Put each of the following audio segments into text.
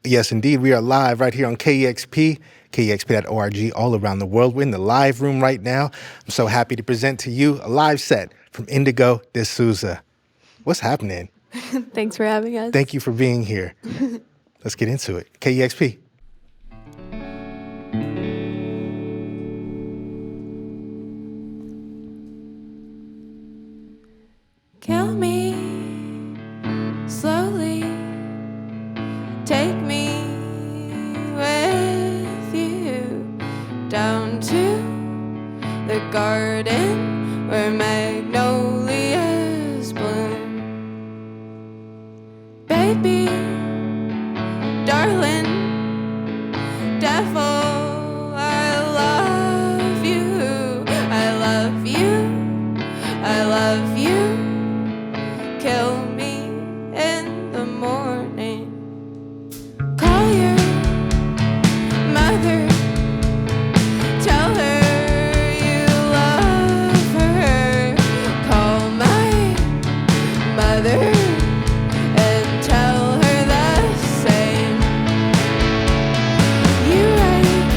Yes, indeed. We are live right here on KEXP, KEXP.org, all around the world. We're in the live room right now. I'm so happy to present to you a live set from Indigo De Souza. What's happening? Thanks for having us. Thank you for being here. Let's get into it. KEXP. Kill me slowly. Take me with you down to the garden where magnolias bloom. Baby, darling, devil, I love you. I love you. I love you. Kill me in the morning. Call your mother. Tell her you love her. Call my mother and tell her the same. You write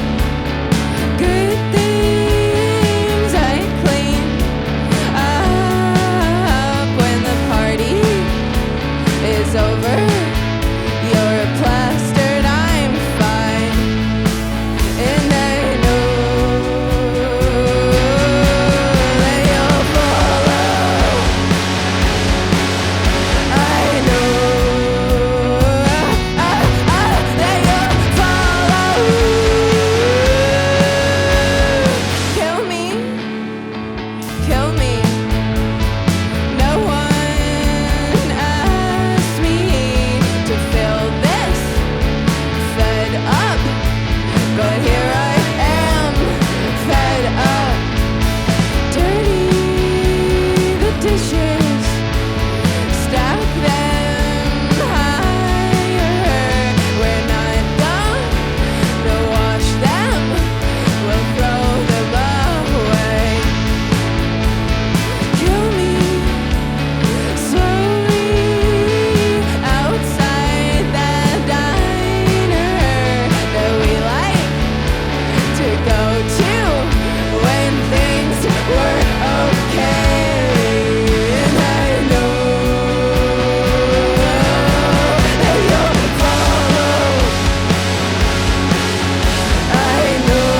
good things. I clean up when the party is over. You're plastered, I'm fine, and I know that you'll follow. I know that you'll follow. Kill me, kill me. No one asked me to feel this fed up, but here I am, fed up. Dirty the dishes, stack them higher. We're not gonna wash them, we'll throw them away. Kill me slowly outside that diner that we like to go to when things were okay. And I know that you'll follow. I know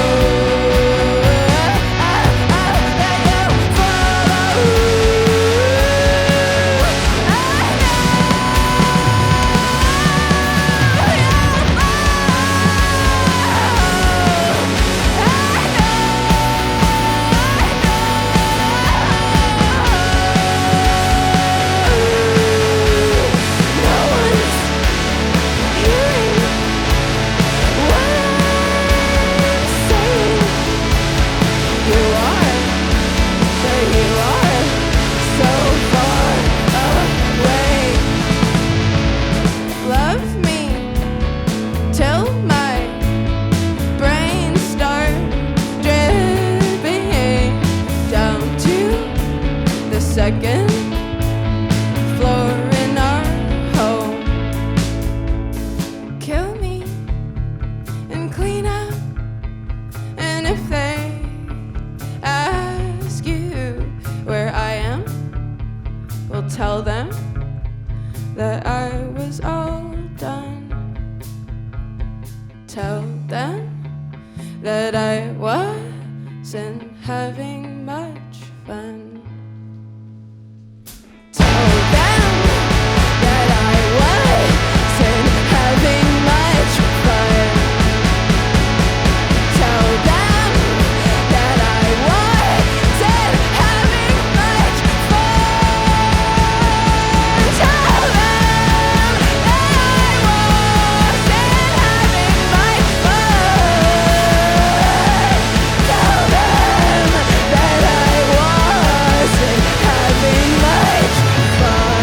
that you'll follow. No one's hearing what I'm saying. You are, but you are so far away. Love me till my brain starts dripping down to the second floor in our home. Kill me and clean up, and if they ask you where I am, we'll tell them that I was all done. Tell them that I wasn't having much fun. Tell them that I wasn't having much fun. Tell them that I wasn't having much fun. Tell them that I wasn't having much fun. Tell them that I wasn't having much fun.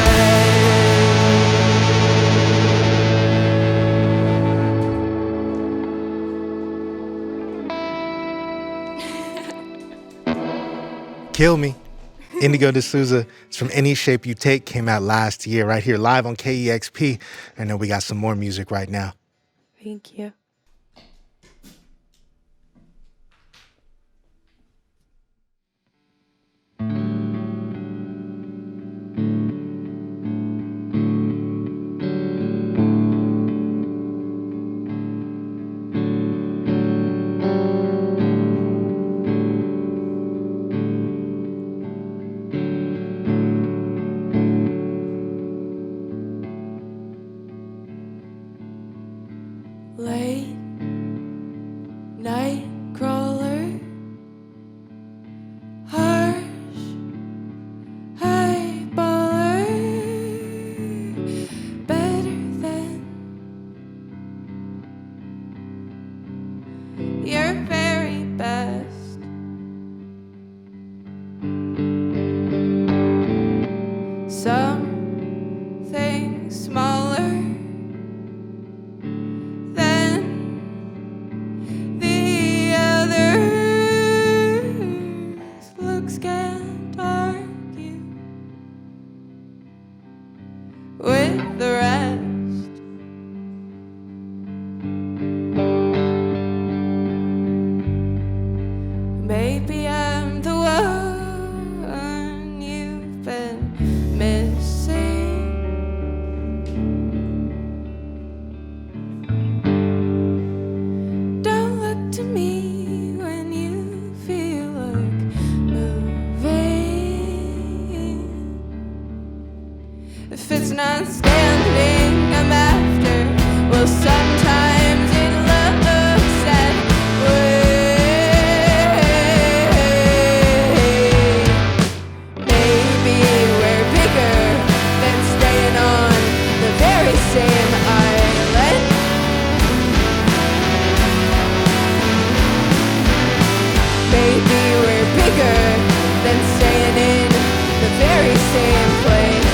Kill Me. Indigo De Souza. It's from Any Shape You Take. Came out last year right here live on KEXP. I know we got some more music right now. Thank you. Late night crawler, harsh highballer, better than your very best. Something smaller than the others. Looks can't argue with the rest. Maybe I'm the one you've been missing. Don't look to me when you feel like moving. If it's not standing, I'm after. Well, sometimes it looks that way. Maybe we're bigger than staying on the very same island. Maybe we're bigger than staying in the very same place.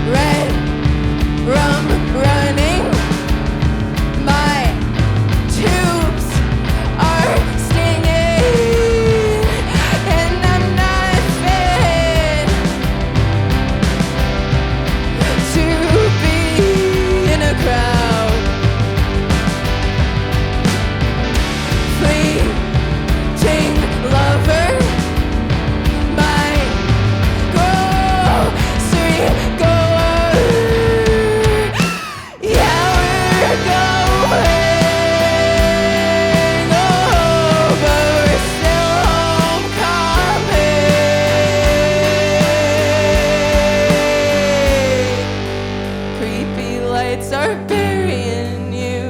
Red rum running, my tubes are stinging, and I'm not fit to be in a crowd. Fleeting lover, my grocery goer. Yeah, we're going, oh, but we're still homecoming. Creepy lights are burying you,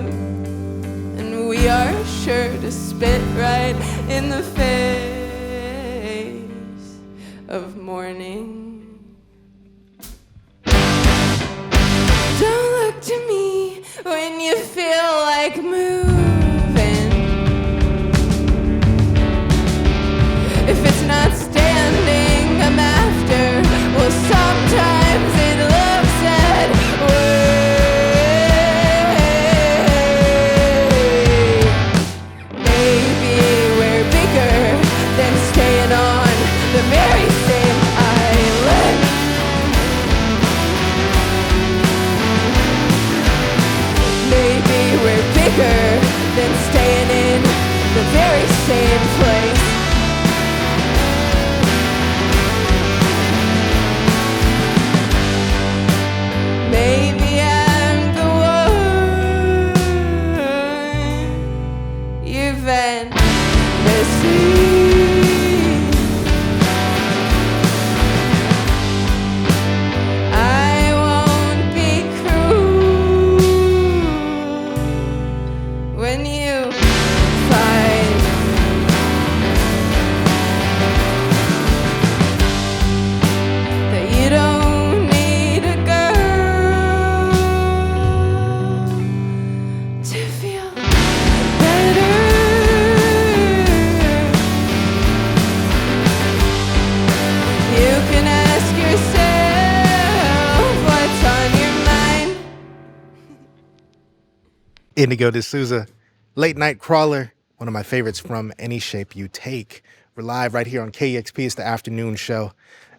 and we are sure to spit right in the face of morning. Don't look to me when you feel like moving. If it's not standing, I'm after. Well, sometimes it looks that way. Maybe we're bigger than staying on the very same island. Maybe we're bigger than staying in the very same place. Maybe I'm the one you've been missing. I won't be cruel when you find that you don't need a girl to feel better. You can ask yourself what's on your mind. Indigo De Souza, Late Night Crawler, one of my favorites from Any Shape You Take. We're live right here on KEXP. It's the afternoon show,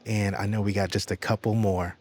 and I know we got just a couple more.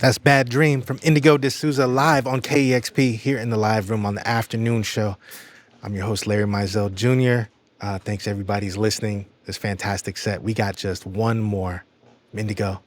That's Bad Dream from Indigo De Souza live on KEXP here in the live room on the afternoon show. I'm your host, Larry Mizell Jr. Thanks everybody's listening. This fantastic set. We got just one more. Indigo.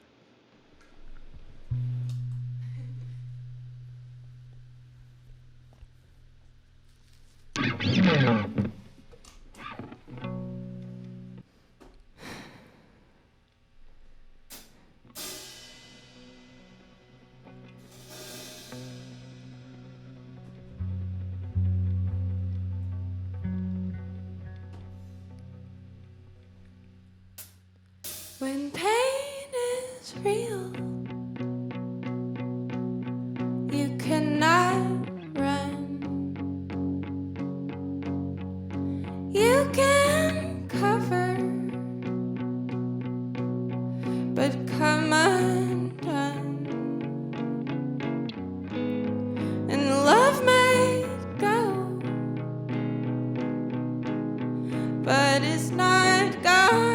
When pain is real, you cannot run. You can cover, but come undone. And love might go, but it's not gone.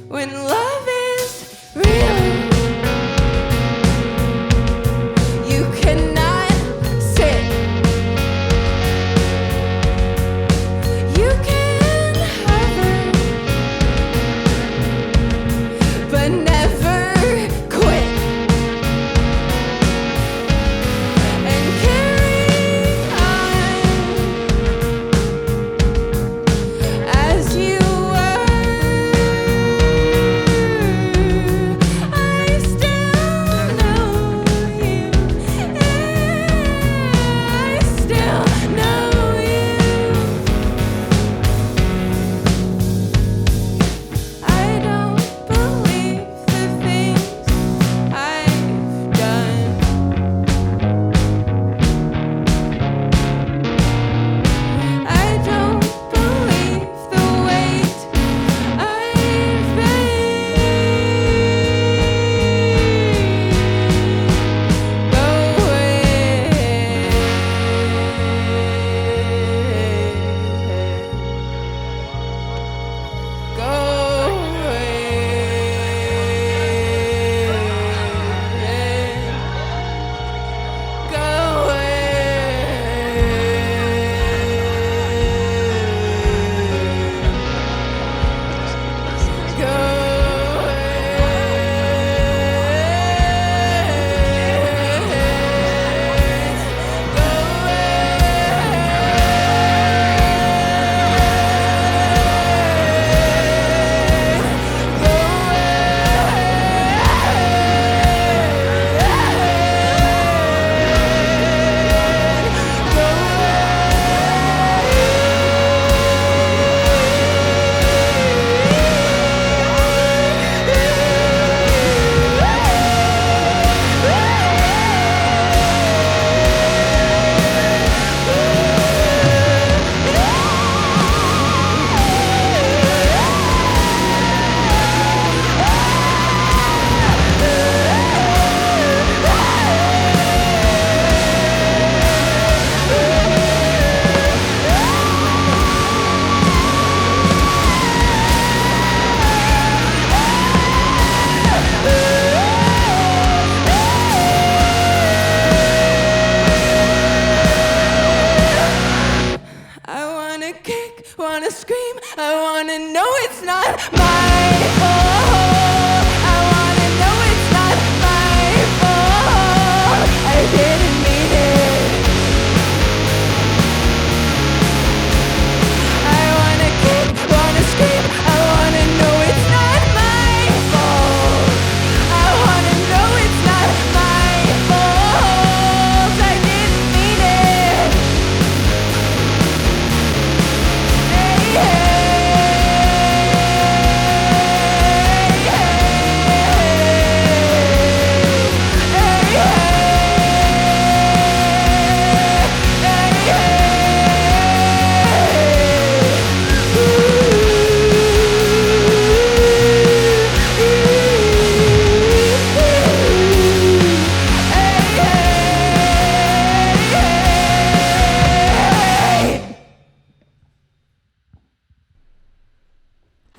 When love is real, you cannot sit. You can hover, but never quit. And carry on as you were.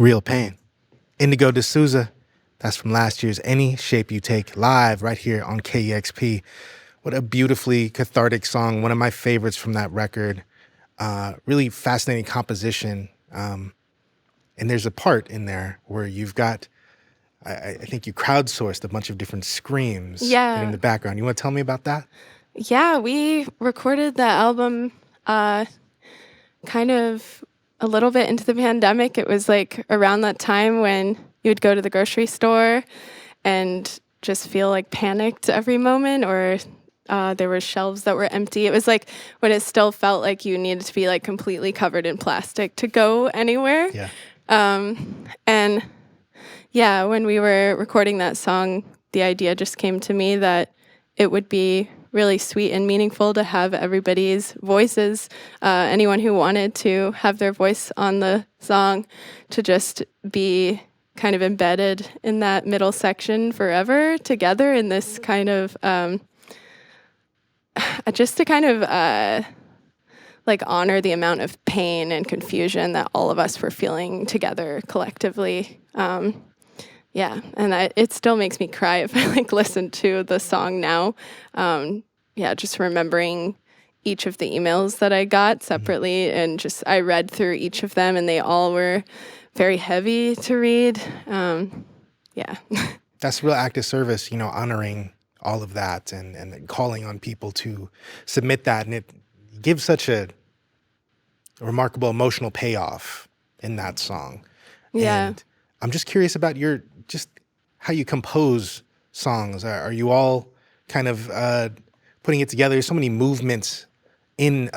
Real Pain. Indigo De Souza. That's from last year's Any Shape You Take, live right here on KEXP. What a beautifully cathartic song. One of my favorites from that record. Really fascinating composition. And there's a part in there where you've got, I think you crowdsourced a bunch of different screams Yeah. in the background. You want to tell me about that? Yeah, we recorded that album kind of a little bit into the pandemic. It was like around that time when you would go to the grocery store and just feel like panicked every moment, or there were shelves that were empty. It was like when it still felt like you needed to be like completely covered in plastic to go anywhere. Yeah. And yeah, when we were recording that song, the idea just came to me that it would be really sweet and meaningful to have everybody's voices, anyone who wanted to have their voice on the song, to just be kind of embedded in that middle section forever together in this kind of, just to kind of like honor the amount of pain and confusion that all of us were feeling together collectively. Yeah, and it still makes me cry if I like listen to the song now. Yeah, just remembering each of the emails that I got separately, and just I read through each of them, and they all were very heavy to read. Yeah. That's real active service, honoring all of that and calling on people to submit that. And it gives such a remarkable emotional payoff in that song. Yeah. And I'm just curious about how you compose songs. Are you all kind of putting it together? There's so many movements in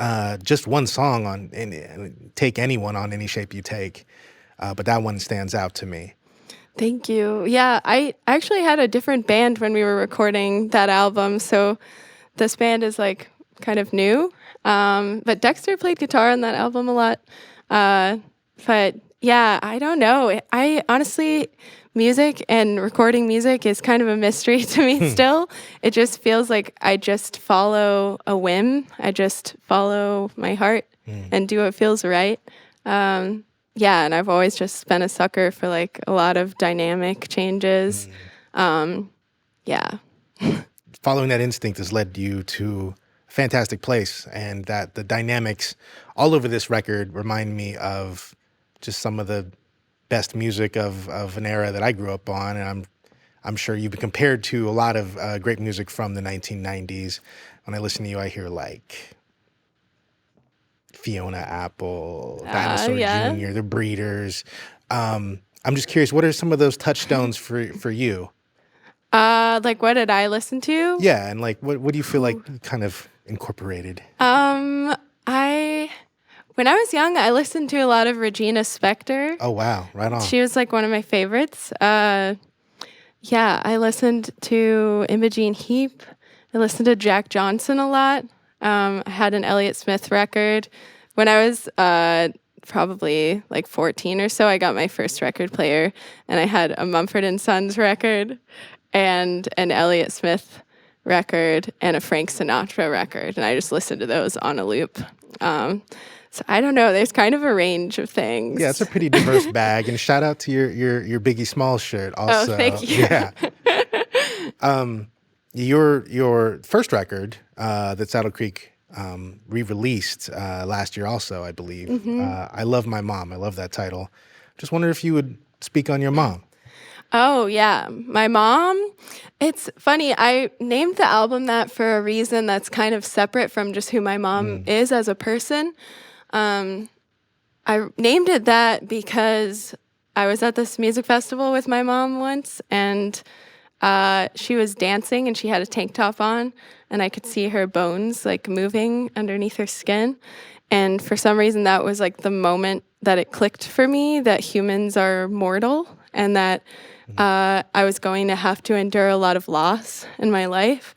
just one song and Take Anyone on Any Shape You Take. But that one stands out to me. Thank you. Yeah, I actually had a different band when we were recording that album. So this band is like kind of new. But Dexter played guitar on that album a lot. But yeah, I don't know. I honestly, music and recording music is kind of a mystery to me still. It just feels like I just follow a whim. I just follow my heart and do what feels right. Yeah, and I've always just been a sucker for like a lot of dynamic changes. Yeah. Following that instinct has led you to a fantastic place, and that the dynamics all over this record remind me of just some of the best music of an era that I grew up on, and I'm sure you've been compared to a lot of great music from the 1990s. When I listen to you, I hear like Fiona Apple, Dinosaur yeah. Jr., The Breeders. I'm just curious, what are some of those touchstones for you? Like what did I listen to? Yeah, and like what do you feel like you kind of incorporated? When I was young, I listened to a lot of Regina Spektor. Oh wow, right on. She was like one of my favorites. Yeah, I listened to Imogen Heap. I listened to Jack Johnson a lot. I had an Elliott Smith record. When I was probably like 14 or so, I got my first record player, and I had a Mumford & Sons record and an Elliott Smith record and a Frank Sinatra record, and I just listened to those on a loop. So I don't know. There's kind of a range of things. Yeah, it's a pretty diverse bag. And shout out to your Biggie Smalls shirt also. Oh, thank you. Yeah. Your first record that Saddle Creek re-released last year also, I believe. I Love My Mom. I love that title. Just wonder if you would speak on your mom. Oh, yeah. My mom, it's funny. I named the album that for a reason that's kind of separate from just who my mom is as a person. I named it that because I was at this music festival with my mom once, and she was dancing and she had a tank top on, and I could see her bones like moving underneath her skin. And for some reason, that was like the moment that it clicked for me that humans are mortal, and that I was going to have to endure a lot of loss in my life.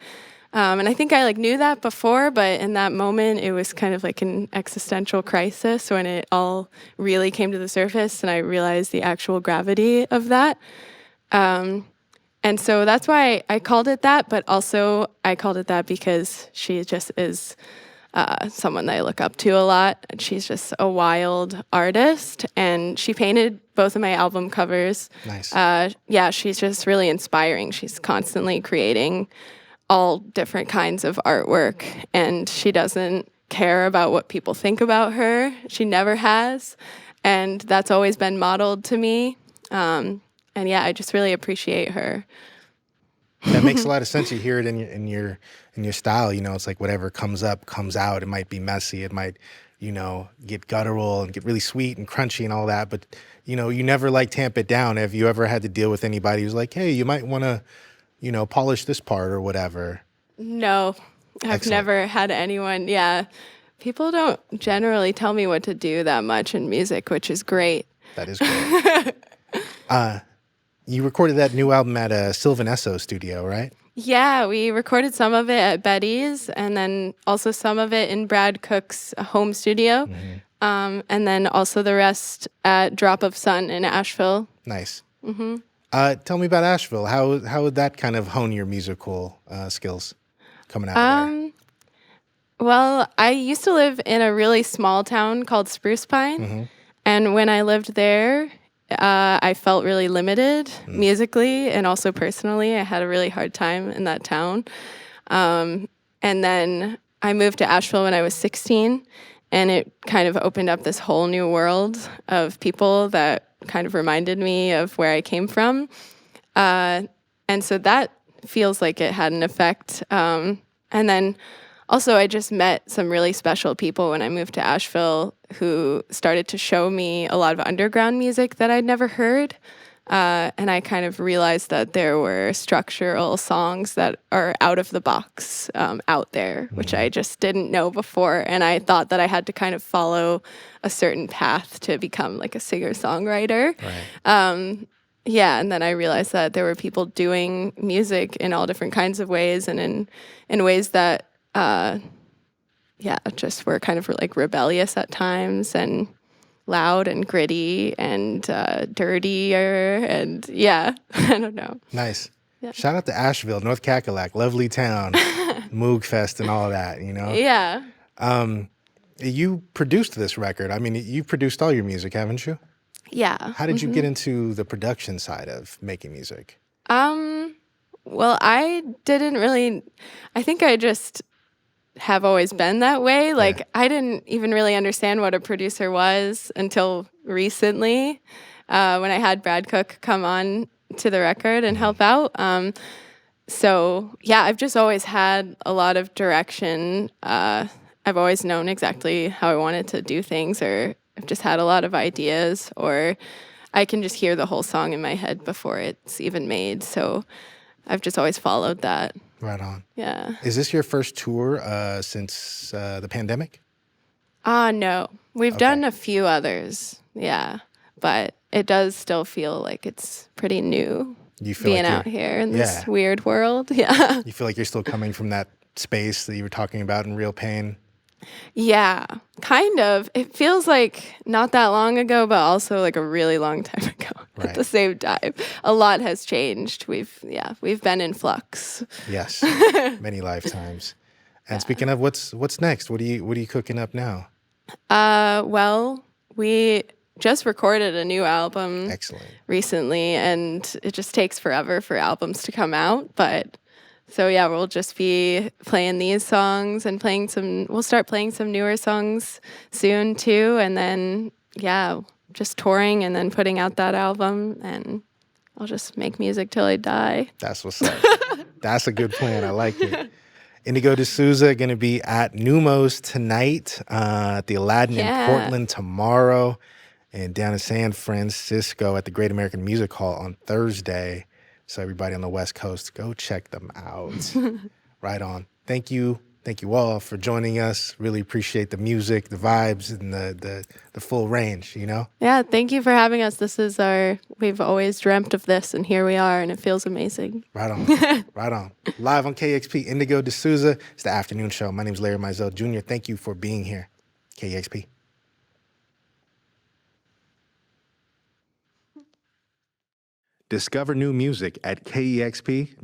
And I think I like knew that before, but in that moment, it was kind of like an existential crisis when it all really came to the surface, and I realized the actual gravity of that. And so that's why I called it that, but also I called it that because she just is someone that I look up to a lot. And she's just a wild artist, and she painted both of my album covers. Nice. Yeah, she's just really inspiring. She's constantly creating all different kinds of artwork, and she doesn't care about what people think about her. She never has, and that's always been modeled to me. And yeah, I just really appreciate her. That makes a lot of sense. You hear it in your style. You know, it's like whatever comes up comes out. It might be messy. It might, get guttural and get really sweet and crunchy and all that. But you never like tamp it down. Have you ever had to deal with anybody who's like, hey, you might want to, polish this part or whatever? No, I've Excellent. never had anyone. Yeah, people don't generally tell me what to do that much in music, which is great. That is great. You recorded that new album at a Sullivan studio, right? Yeah, we recorded some of it at Betty's, and then also some of it in Brad Cook's home studio, and then also the rest at Drop of Sun in Asheville. Nice. Tell me about Asheville. How would that kind of hone your musical skills coming out of there? Well, I used to live in a really small town called Spruce Pine, and when I lived there, I felt really limited musically and also personally. I had a really hard time in that town. And then I moved to Asheville when I was 16, and it kind of opened up this whole new world of people that kind of reminded me of where I came from. And so that feels like it had an effect. And then also, I just met some really special people when I moved to Asheville who started to show me a lot of underground music that I'd never heard. And I kind of realized that there were structural songs that are out of the box out there, which I just didn't know before. And I thought that I had to kind of follow a certain path to become like a singer-songwriter. Right. Yeah, and then I realized that there were people doing music in all different kinds of ways and in ways that just were kind of like rebellious at times and loud and gritty and dirtier and I don't know. Nice. Yeah. Shout out to Asheville, North Cackalack, lovely town, Moog Fest and all of that, Yeah. You produced this record. I mean, you produced all your music, haven't you? Yeah. How did you get into the production side of making music? Well, I think I just have always been that way. Like, I didn't even really understand what a producer was until recently, when I had Brad Cook come on to the record and help out. So, yeah, I've just always had a lot of direction. I've always known exactly how I wanted to do things, or I've just had a lot of ideas, or I can just hear the whole song in my head before it's even made. So I've just always followed that. Right on. Yeah. Is this your first tour since the pandemic? No. We've done a few others. Yeah. But it does still feel like it's pretty new You feel being like out here in this weird world. Yeah. You feel like you're still coming from that space that you were talking about in Real Pain? Yeah, kind of. It feels like not that long ago, but also like a really long time ago at the same time. A lot has changed. We've been in flux. Yes, many lifetimes. And speaking of what's next, what are you cooking up now? Well, we just recorded a new album recently, and it just takes forever for albums to come out, but so yeah, we'll just be playing these songs and we'll start playing some newer songs soon too. And then, just touring and then putting out that album, and I'll just make music till I die. That's what's up. That's a good plan. I like it. Indigo De Souza going to be at Numos tonight, at the Aladdin in Portland tomorrow, and down in San Francisco at the Great American Music Hall on Thursday. So everybody on the West Coast, go check them out. Right on. Thank you all for joining us. Really appreciate the music, the vibes, and the full range, Yeah, thank you for having us. We've always dreamt of this, and here we are, and it feels amazing. Right on. Right on. Live on KEXP, Indigo De Souza. It's the afternoon show. My name is Larry Mizell Jr. Thank you for being here. KEXP. Discover new music at kexp.org.